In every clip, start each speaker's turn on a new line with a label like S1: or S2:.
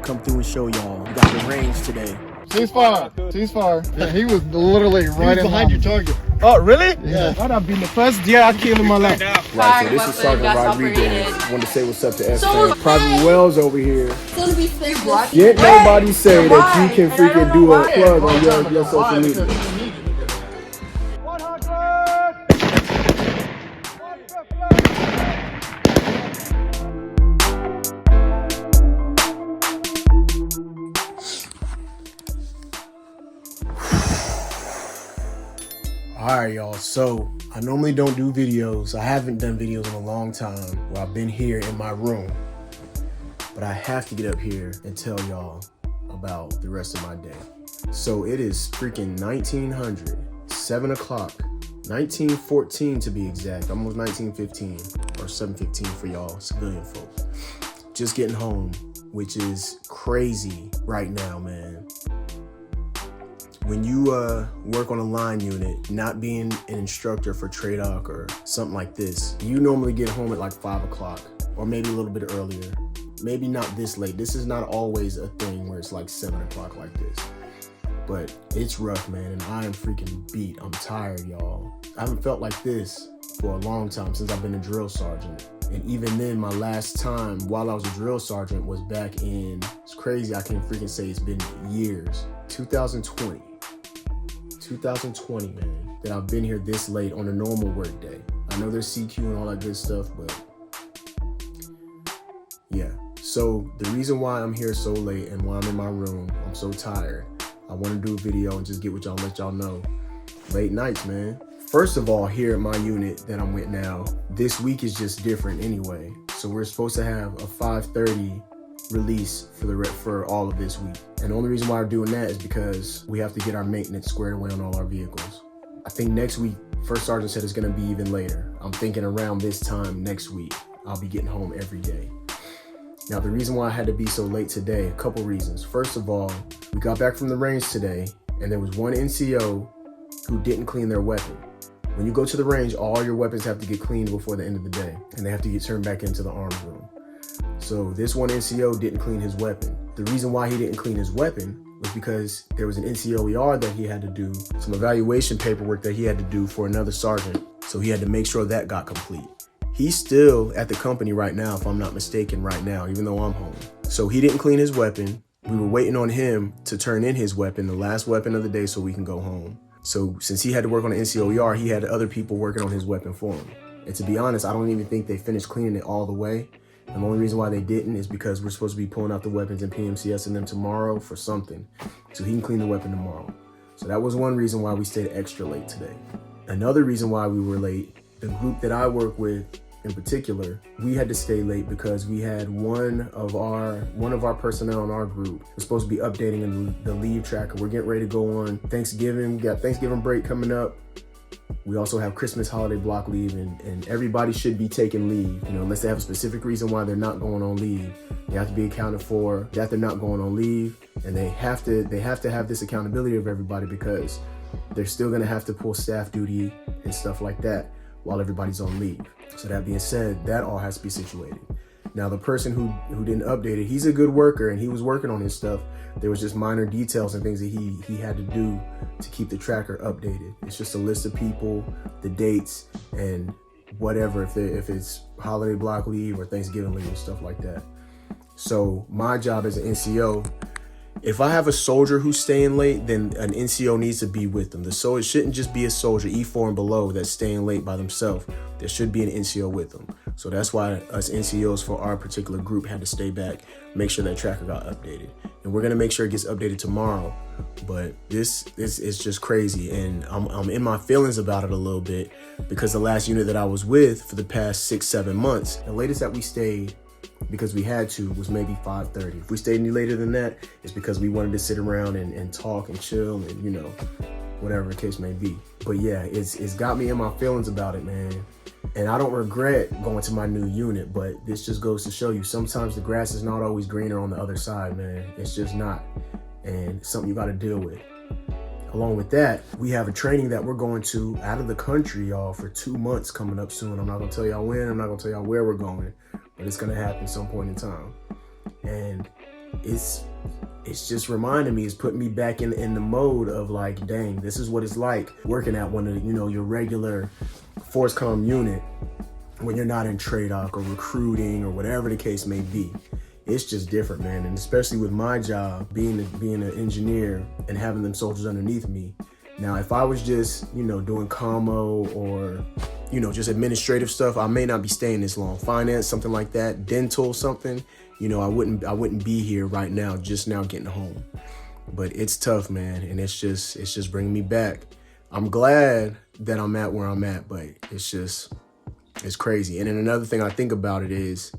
S1: come through and show y'all. We got the range today.
S2: Ceasefire. Yeah, he was literally right
S3: behind your target.
S1: Oh, really?
S2: Yeah.
S3: That'd have been the first deer I killed in my life.
S1: Right, so this is Sergeant Rodriguez. Wanted to say what's up to SFAM. Private Wells over here. Didn't nobody say that you can freaking do a plug on your social media. Alright y'all, so I normally don't do videos. I haven't done videos in a long time where I've been here in my room. But I have to get up here and tell y'all about the rest of my day. So it is freaking 1900, 7 o'clock, 1914 to be exact, almost 1915 or 7:15 for y'all civilian folk. Just getting home, which is crazy right now, man. When you work on a line unit, not being an instructor for TRADOC or something like this, you normally get home at like 5 o'clock or maybe a little bit earlier. Maybe not this late. This is not always a thing where it's like 7 o'clock like this. But it's rough, man, and I am freaking beat. I'm tired, y'all. I haven't felt like this for a long time since I've been a drill sergeant. And even then, my last time while I was a drill sergeant was back in, it's crazy, I can't freaking say it's been years, 2020. 2020, man, that I've been here this late on a normal work day. I know there's CQ and all that good stuff, but yeah. So the reason why I'm here so late and why I'm in my room, I'm so tired. I want to do a video and just get with y'all and let y'all know. Late nights, man. First of all, here at my unit that I'm with now, this week is just different anyway. So we're supposed to have a 5:30 release for all of this week. And the only reason why we're doing that is because we have to get our maintenance squared away on all our vehicles. I think next week, First Sergeant said it's gonna be even later. I'm thinking around this time next week, I'll be getting home every day. Now, the reason why I had to be so late today, a couple reasons. First of all, we got back from the range today and there was one NCO who didn't clean their weapon. When you go to the range, all your weapons have to get cleaned before the end of the day and they have to get turned back into the arms room. So this one NCO didn't clean his weapon. The reason why he didn't clean his weapon was because there was an NCOER that he had to do, some evaluation paperwork that he had to do for another sergeant. So he had to make sure that got complete. He's still at the company right now, if I'm not mistaken, right now, even though I'm home. So he didn't clean his weapon. We were waiting on him to turn in his weapon, the last weapon of the day, so we can go home. So since he had to work on the NCOER, he had other people working on his weapon for him. And to be honest, I don't even think they finished cleaning it all the way. And the only reason why they didn't is because we're supposed to be pulling out the weapons and PMCSing them tomorrow for something. So he can clean the weapon tomorrow. So that was one reason why we stayed extra late today. Another reason why we were late, the group that I work with in particular, we had to stay late because we had one of our personnel in our group was supposed to be updating the leave tracker. We're getting ready to go on Thanksgiving. We got Thanksgiving break coming up. We also have Christmas holiday block leave, and everybody should be taking leave, you know, unless they have a specific reason why they're not going on leave. They have to be accounted for that they're not going on leave, and they have to have this accountability of everybody because they're still gonna have to pull staff duty and stuff like that while everybody's on leave. So that being said, that all has to be situated. Now, the person who didn't update it, he's a good worker and he was working on his stuff. There was just minor details and things that he had to do to keep the tracker updated. It's just a list of people, the dates, and whatever, if it's holiday block leave or Thanksgiving leave and stuff like that. So my job as an NCO, if I have a soldier who's staying late, then an NCO needs to be with them. So it shouldn't just be a soldier, E4 and below, that's staying late by themselves. There should be an NCO with them. So that's why us NCOs for our particular group had to stay back, make sure that tracker got updated. And we're gonna make sure it gets updated tomorrow. But this is just crazy. And I'm in my feelings about it a little bit because the last unit that I was with for the past 6-7 months, the latest that we stayed because we had to was maybe 5:30. If we stayed any later than that, it's because we wanted to sit around and talk and chill and, you know, whatever the case may be. But yeah, it's got me in my feelings about it, man. And I don't regret going to my new unit, but this just goes to show you sometimes the grass is not always greener on the other side, man. It's just not. And it's something you got to deal with. Along with that, we have a training that we're going to out of the country, y'all, for 2 months coming up soon. I'm not going to tell y'all when, I'm not going to tell y'all where we're going, but it's going to happen some point in time. And it's just reminding me, it's putting me back in the mode of like, dang, this is what it's like working at one of the, your regular force comm unit when you're not in TRADOC or recruiting or whatever the case may be. It's just different, man. And especially with my job, being an engineer and having them soldiers underneath me. Now, if I was just, doing commo or, just administrative stuff, I may not be staying this long. Finance, something like that, dental, something, I wouldn't be here right now, just now getting home. But it's tough, man. And it's just bringing me back. I'm glad that I'm at where I'm at, but it's crazy. And then another thing I think about it is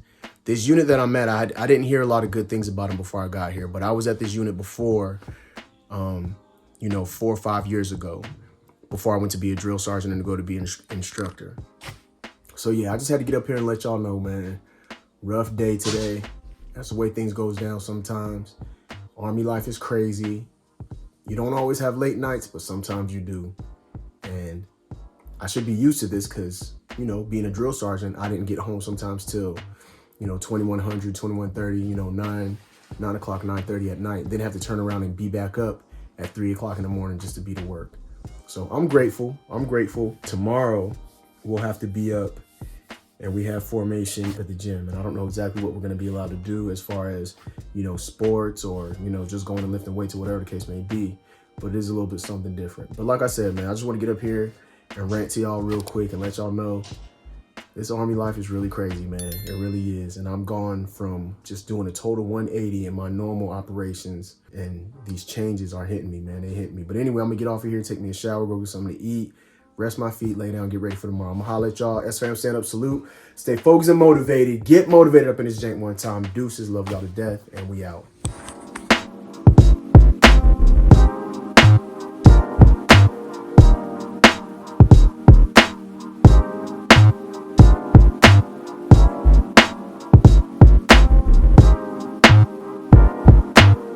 S1: this unit that I'm at, I didn't hear a lot of good things about him before I got here, but I was at this unit before, 4 or 5 years ago, before I went to be a drill sergeant and to go to be an instructor. So yeah, I just had to get up here and let y'all know, man. Rough day today. That's the way things goes down sometimes. Army life is crazy. You don't always have late nights, but sometimes you do. And I should be used to this because, being a drill sergeant, I didn't get home sometimes till, 2100, 2130, 9 o'clock, 9:30 at night. Then have to turn around and be back up at 3 o'clock in the morning just to be to work. So I'm grateful. Tomorrow we'll have to be up and we have formation at the gym. And I don't know exactly what we're going to be allowed to do as far as, sports or, just going and lifting weights or whatever the case may be. But it is a little bit something different. But like I said, man, I just want to get up here and rant to y'all real quick and let y'all know this Army life is really crazy, man. It really is. And I'm gone from just doing a total 180 in my normal operations. And these changes are hitting me, man. They hit me. But anyway, I'm going to get off of here, take me a shower, go get something to eat, rest my feet, lay down, get ready for tomorrow. I'm going to holler at y'all. SFAM, stand up, salute. Stay focused and motivated. Get motivated up in this jank one time. Deuces, love y'all to death. And we out.